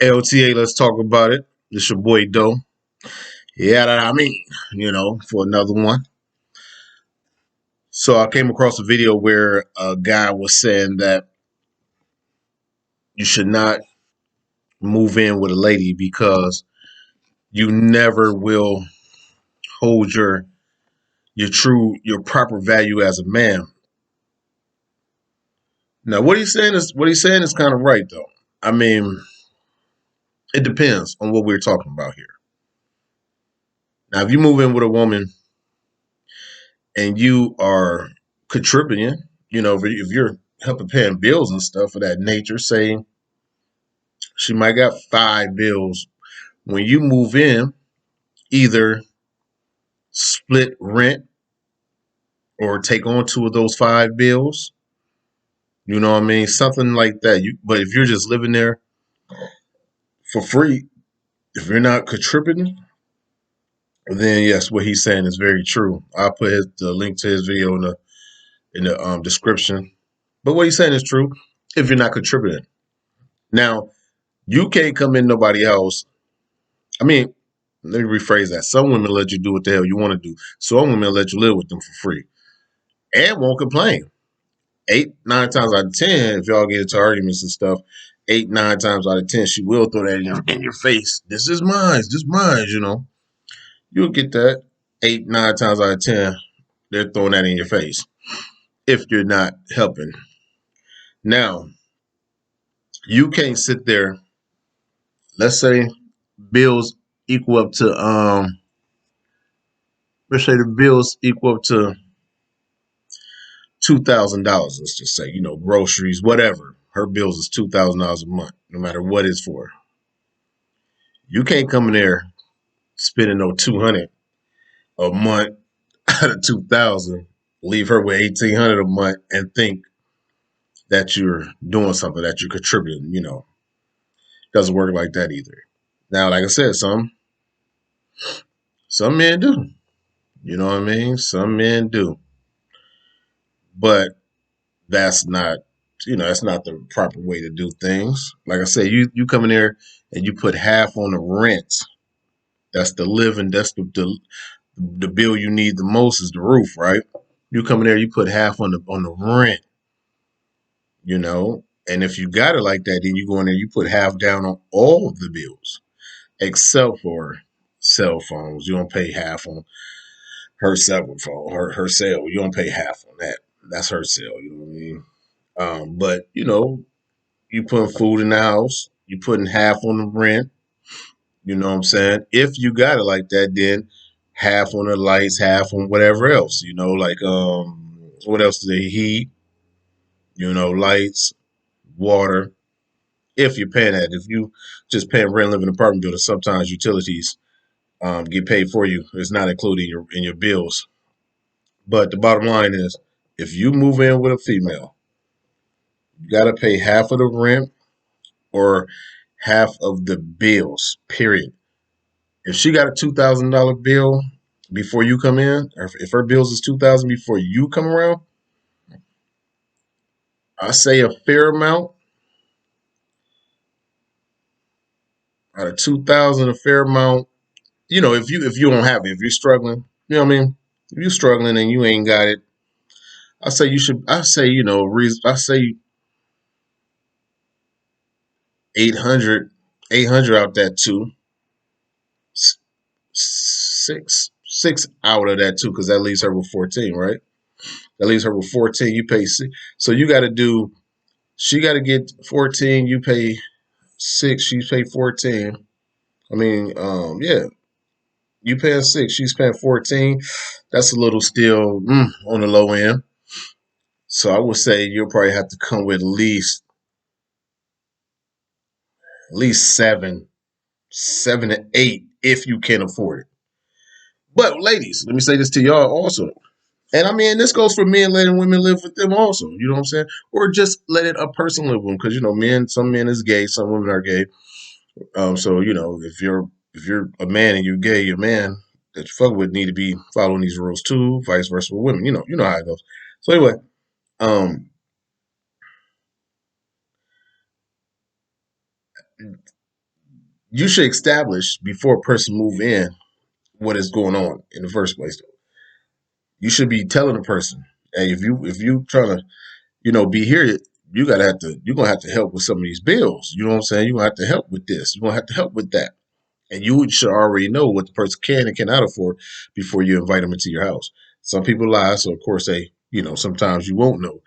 LTA, let's talk about it. It's your boy Doe. Yeah, that I mean, for another one. So I came across a video where a guy was saying that you should not move in with a lady because you never will hold your proper value as a man. Now what he's saying is kind of right though. I mean, it depends on what we're talking about here. Now, if you move in with a woman and you are contributing, if you're helping paying bills and stuff of that nature, say she might got 5 bills. When you move in, either split rent or take on 2 of those 5 bills. You know what I mean? Something like that. But if you're just living there for free, if you're not contributing, then yes, what he's saying is very true. I'll put the link to his video in the description. But what he's saying is true if you're not contributing. Now, you can't come in nobody else. I mean, let me rephrase that. Some women let you do what the hell you want to do. Some women let you live with them for free and won't complain. 8, 9 times out of 10, if y'all get into arguments and stuff, 8, 9 times out of 10, she will throw that in your face. This is mine. This is mine. You'll get that. 8, 9 times out of 10, they're throwing that in your face if you're not helping. Now, you can't sit there. Let's say bills equal up to let's say the bills equal up to $2,000. Let's just say, groceries, whatever. Her bills is $2,000 a month, no matter what it's for. You can't come in there spending no 200 a month out of 2,000, leave her with 1,800 a month, and think that you're doing something, that you're contributing. Doesn't work like that either. Now, like I said, some men do. You know what I mean? Some men do, but that's not that's not the proper way to do things. Like I said, you come in there and you put half on the rent. That's the living. That's the bill you need the most is the roof, right? You come in there, you put half on the rent, and if you got it like that, then you go in there, you put half down on all of the bills, except for cell phones. You don't pay half on her cell phone, her cell. You don't pay half on that. That's her cell. You know what I mean? But you putting food in the house, you putting half on the rent. You know what I'm saying? If you got it like that, then half on the lights, half on whatever else. Like what else do they heat? Lights, water. If you're paying that, if you just paying rent, live in an apartment building, sometimes utilities get paid for you. It's not included in your bills. But the bottom line is, if you move in with a female, you got to pay half of the rent or half of the bills, period. If she got a $2,000 bill before you come in, or if her bills is 2,000 before you come around, I say a fair amount out of 2,000, a fair amount. If you don't have it, if you're struggling, you know what I mean. If you're struggling and you ain't got it, I say you should. I say I say 800, 800 out that too. Six out of that too, because that leaves her with 14, right? That leaves her with 14. You pay 6, so you got to do. She got to get 14. You pay 6. She pay 14. I mean, yeah, you paying 6. She's paying 14. That's a little still on the low end. So I would say you'll probably have to come with at least 7 to 8 if you can afford it. But ladies, let me say this to y'all also. And I mean, this goes for men letting women live with them also. You know what I'm saying? Or just letting a person live with them. Because, some men is gay, some women are gay. So, if you're a man and you're gay, your man that you fuck with need to be following these rules too, vice versa with women. You know how it goes. So anyway, um, you should establish before a person move in what is going on in the first place. Though you should be telling the person, hey, if you trying to be here, you're gonna have to help with some of these bills. You know what I'm saying? You're gonna have to help with this. You're gonna have to help with that. And you should already know what the person can and cannot afford before you invite them into your house. Some people lie, so of course sometimes you won't know.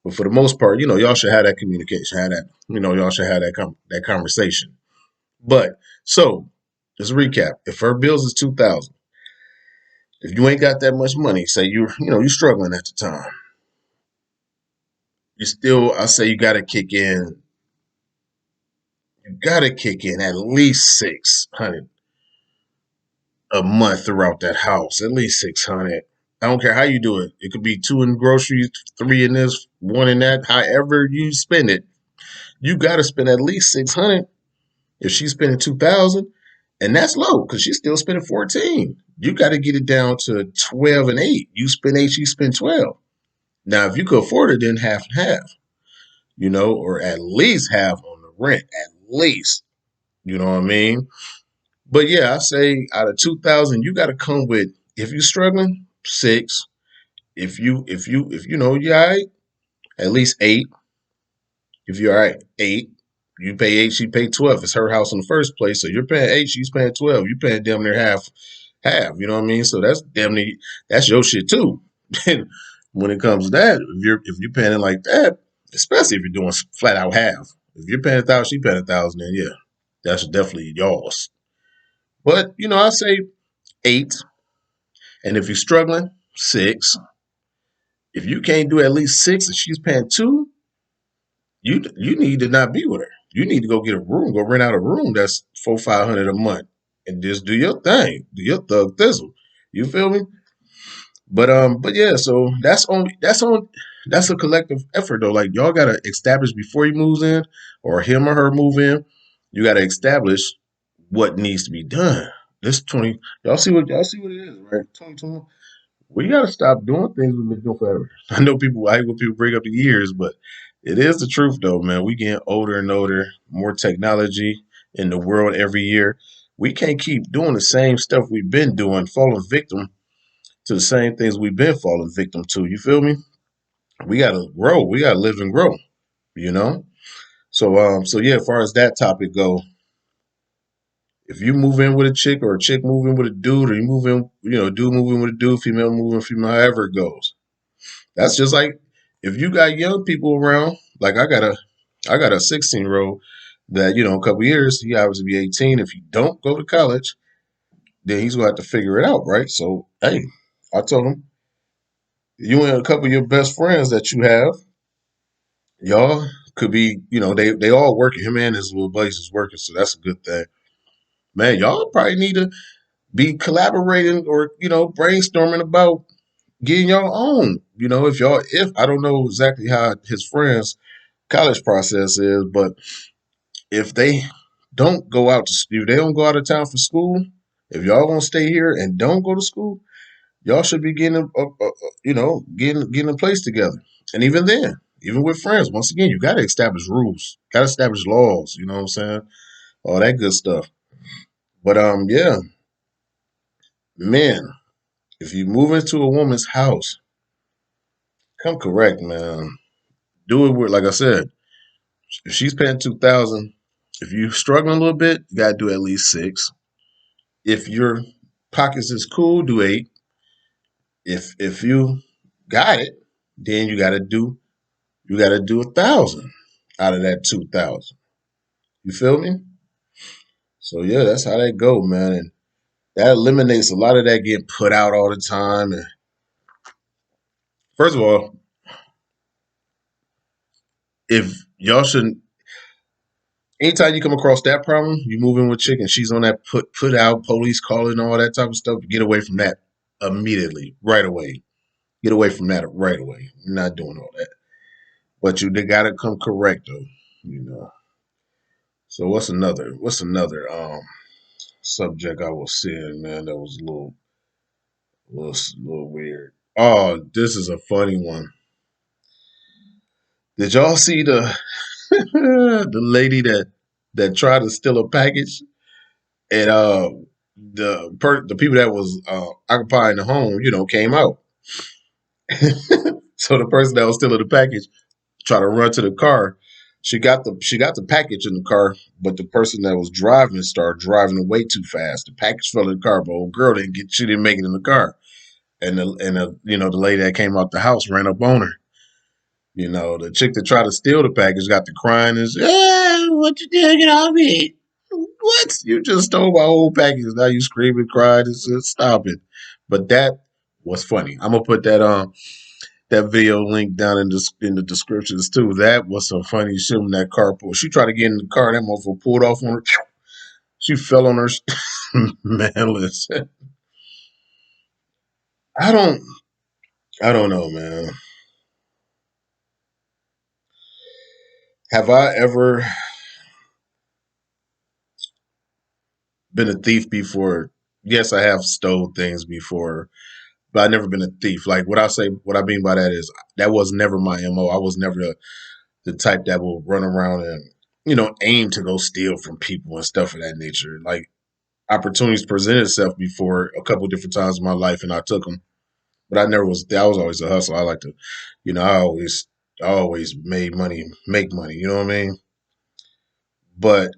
But for the most part, y'all should have that communication, have that, y'all should have that conversation. But so let's recap. If her bills is 2,000, if you ain't got that much money, say you're struggling at the time, I say you gotta kick in at least 600 a month throughout that house. At least 600. I don't care how you do it. It could be two in groceries, three in this, one in that. However you spend it, you gotta spend at least 600. If she's spending 2,000, and that's low because she's still spending 14. You got to get it down to 12 and 8. You spend 8, she spend 12. Now, if you could afford it, then half and half, or at least half on the rent, at least. You know what I mean? But yeah, I say out of 2,000, you got to come with, if you're struggling, 6. If you know you're all right, at least 8. If you're all right, 8. You pay 8, she pay 12. It's her house in the first place, so you're paying 8, she's paying 12. You paying damn near half, half. You know what I mean? So that's damn near that's your shit too. When it comes to that, if you're paying it like that, especially if you're doing flat out half. If you're paying 1,000, she paying 1,000, then yeah, that's definitely yours. But I say 8, and if you're struggling, 6. If you can't do at least 6, and she's paying 2, you need to not be with her. You need to go get a room, go rent out a room that's 400-500 a month, and just do your thing, do your thug thizzle. You feel me? But yeah, so that's a collective effort though. Like y'all gotta establish before he moves in, or him or her move in. You gotta establish what needs to be done. This 20, y'all see what it is, right? 2020. We gotta stop doing things we've been doing forever. I hate when people bring up the years, but it is the truth though, man. We getting older and older, more technology in the world every year. We can't keep doing the same stuff we've been doing, falling victim to the same things we've been falling victim to. You feel me? We gotta grow. We gotta live and grow. You know. So yeah, as far as that topic go, if you move in with a chick or a chick move in with a dude, or you move in, dude move in with a dude, female move in with female, however it goes. That's just like if you got young people around. Like I got a 16-year-old that a couple years he obviously be 18. If he don't go to college, then he's gonna have to figure it out, right? So hey, I told him you and a couple of your best friends that you have, y'all could be, they all working. Him and his little buddies is working, so that's a good thing. Man, y'all probably need to be collaborating or brainstorming about getting your own. If I don't know exactly how his friends' college process is, but if they don't go out if they don't go out of town for school, if y'all gonna stay here and don't go to school, y'all should be getting a place together. And even then, even with friends, once again, you got to establish rules, got to establish laws. You know what I'm saying? All that good stuff. But yeah, man, if you move into a woman's house, come correct, man. Do it with, like I said, if she's paying 2,000, if you're struggling a little bit, you got to do at least 6. If your pockets is cool, do 8. If you got it, then you got to do 1,000 out of that 2,000. You feel me? So yeah, that's how that go, man. And that eliminates a lot of that getting put out all the time. And first of all, if y'all shouldn't, anytime you come across that problem, you move in with chick and she's on that put out, police calling, all that type of stuff. Get away from that immediately, right away. Get away from that right away. You're not doing all that. But they gotta come correct though, you know. So what's another subject I was seeing, man, that was a little weird. Oh, this is a funny one. Did y'all see the the lady that tried to steal a package? and the people that was occupying the home, came out. So the person that was still in the package tried to run to the car. She got the package in the car, but the person that was driving started driving away too fast. The package fell in the car, but old girl she didn't make it in the car. And the lady that came out the house ran up on her. The chick that tried to steal the package got to crying and said, what you doing? Get off me. What? You just stole my whole package. Now you screaming, crying, and said, stop it. But that was funny. I'm gonna put that video link down in the descriptions too. That was some funny shit when that car pulled. She tried to get in the car, that motherfucker pulled off on her. She fell on her. Man, listen. I don't I don't know, man. Have I ever been a thief before? Yes, I have stole things before, but I've never been a thief. Like what I mean by that is that was never my MO. I was never the type that will run around and aim to go steal from people and stuff of that nature. Like opportunities presented itself before a couple different times in my life, and I took them. But I never was. I was always a hustler. I like to, I always made money, make money. You know what I mean? But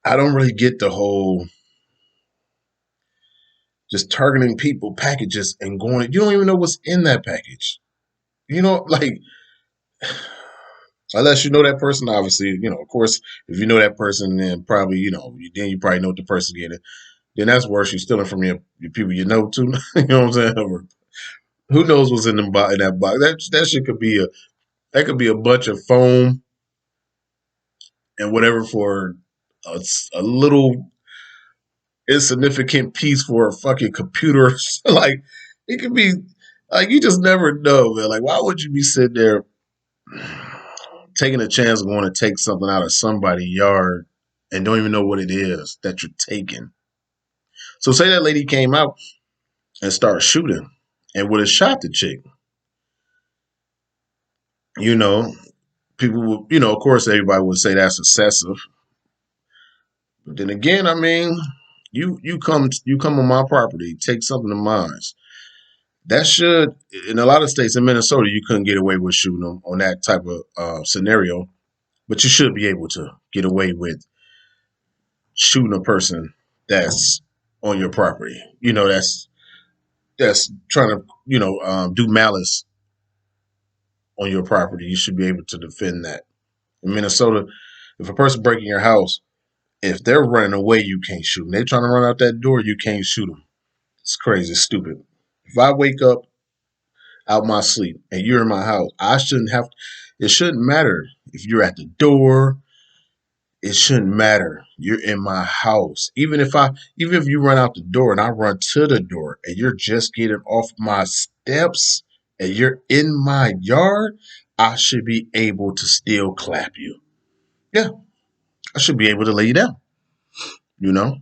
I don't really get the whole just targeting people packages and going. You don't even know what's in that package. Like unless you know that person, obviously, of course, if you know that person, then probably, then you probably know what the person's getting. Then that's worse. You're stealing from your people you know too. You know what I'm saying? Or who knows what's in in that box? That shit could be a bunch of foam and whatever for a little insignificant piece for a fucking computer. Like it could be like you just never know, man. Like why would you be sitting there taking a chance of going to take something out of somebody's yard and don't even know what it is that you're taking? So say that lady came out and started shooting and would have shot the chick. You know, people would, of course, everybody would say that's excessive. But then again, I mean, you come on my property, take something of mine. That should, in a lot of states in Minnesota, you couldn't get away with shooting them on that type of scenario, but you should be able to get away with shooting a person that's on your property. That's trying to do malice on your property. You should be able to defend that. In Minnesota, if a person breaking your house, if they're running away, you can't shoot them. They're trying to run out that door, you can't shoot them. It's crazy, stupid. If I wake up out my sleep and you're in my house, I shouldn't have. It shouldn't matter if you're at the door. It shouldn't matter. You're in my house. Even if you run out the door and I run to the door and you're just getting off my steps and you're in my yard, I should be able to still clap you. Yeah, I should be able to lay you down. You know,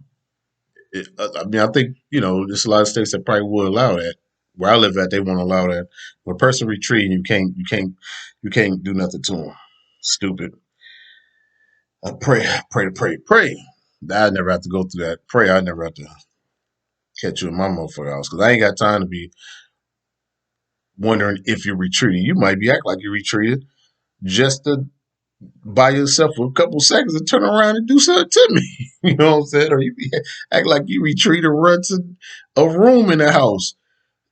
I mean, I think there's a lot of states that probably would allow that. Where I live at, they won't allow that. When a person retreating, you can't do nothing to them. Stupid. I pray. I never have to go through that. Pray I never have to catch you in my motherfucker house because I ain't got time to be wondering if you're retreating. You might be acting like you retreated just to buy yourself for a couple seconds and turn around and do something to me. You know what I'm saying? Or you act like you retreat or run to a room in the house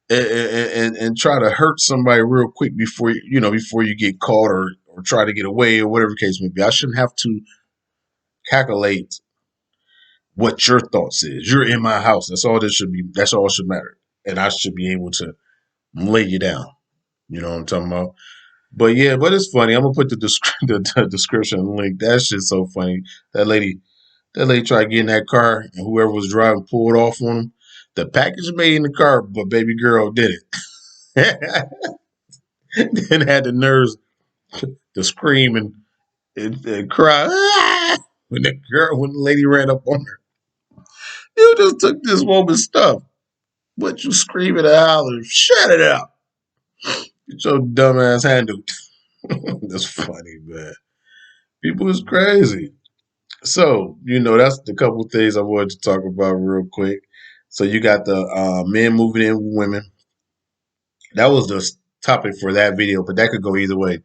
and try to hurt somebody real quick before you get caught or try to get away or whatever the case may be. I shouldn't have to calculate what your thoughts is. You're in my house. That's all this should be. That's all should matter. And I should be able to lay you down. You know what I'm talking about? But yeah, but it's funny. I'm gonna put the description link. That shit's so funny. That lady tried to get in that car, and whoever was driving pulled off on him. The package made in the car, but baby girl did it. Then had the nerves to scream and cry when the lady ran up on her. You just took this woman's stuff. What you screaming and hollering? Shut it up. Get your dumb ass handled. That's funny, man. People is crazy. So, that's the couple of things I wanted to talk about real quick. So you got the men moving in with women. That was the topic for that video, but that could go either way.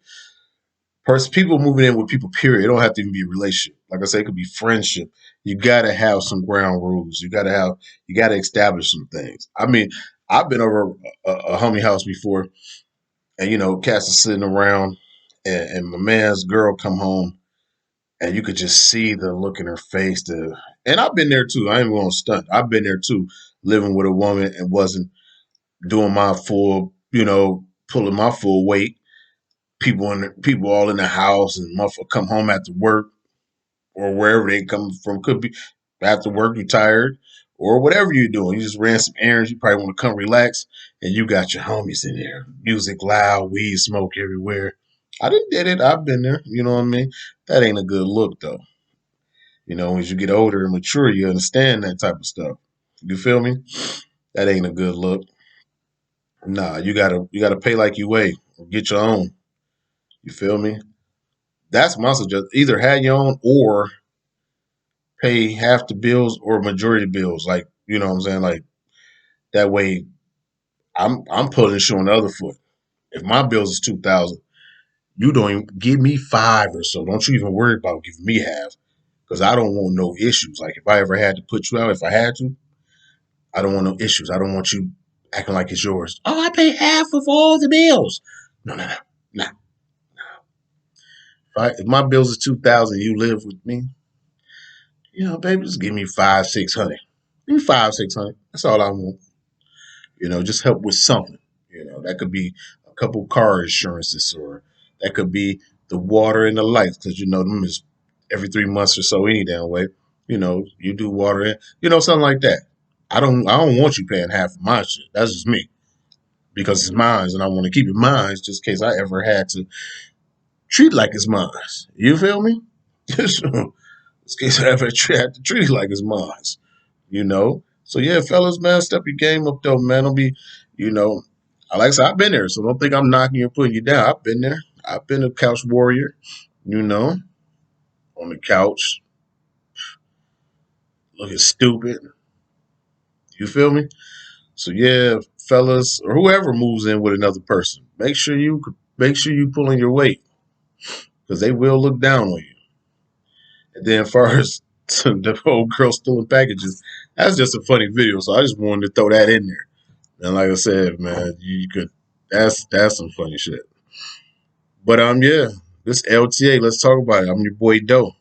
People moving in with people, period. It don't have to even be a relationship. Like I said, it could be friendship. You gotta have some ground rules. You gotta establish some things. I mean, I've been over a homie house before, and cats are sitting around, and my man's girl come home, and you could just see the look in her face. And I've been there too. I ain't gonna stunt. I've been there too, living with a woman and wasn't doing my full, pulling my full weight. People all in the house, and motherfucker come home after work or wherever they come from. Could be after work, you tired or whatever you're doing. You just ran some errands. You probably want to come relax, and you got your homies in there. Music loud, weed smoke everywhere. I did it. I've been there. You know what I mean? That ain't a good look though. As you get older and mature, you understand that type of stuff. You feel me? That ain't a good look. Nah, you gotta pay like you weigh or get your own. You feel me? That's my suggestion. Either have your own or pay half the bills or majority bills. Like, you know what I'm saying? Like that way I'm putting the shoe on the other foot. If my bills is 2,000, you don't even give me five or so. Don't you even worry about giving me half. Because I don't want no issues. Like if I ever had to put you out, if I had to, I don't want no issues. I don't want you acting like it's yours. Oh, I pay half of all the bills. No, no, no, no. If my bills is 2,000, you live with me. Baby, just give me 500, 600. Give me 500, 600. That's all I want. Just help with something. That could be a couple car insurances, or that could be the water and the lights, because them is every 3 months or so any damn way. You do water in, something like that. I don't want you paying half of my shit. That's just me. Because it's mine and I want to keep it mine just in case I ever had to treat it like it's mine. You feel me? Just in case I ever had to treat it like it's mine. So yeah, fellas, man, step your game up though, man. Don't be, you know, like I said, I've been there, so don't think I'm knocking you and putting you down. I've been there. I've been a couch warrior, you know, on the couch, looking stupid. You feel me? So yeah, fellas, or whoever moves in with another person, make sure you pulling your weight, because they will look down on you. And then, as far as the old girl stealing packages, that's just a funny video. So I just wanted to throw that in there. And like I said, man, you could. That's some funny shit. But yeah, this LTA. Let's talk about it. I'm your boy Doe.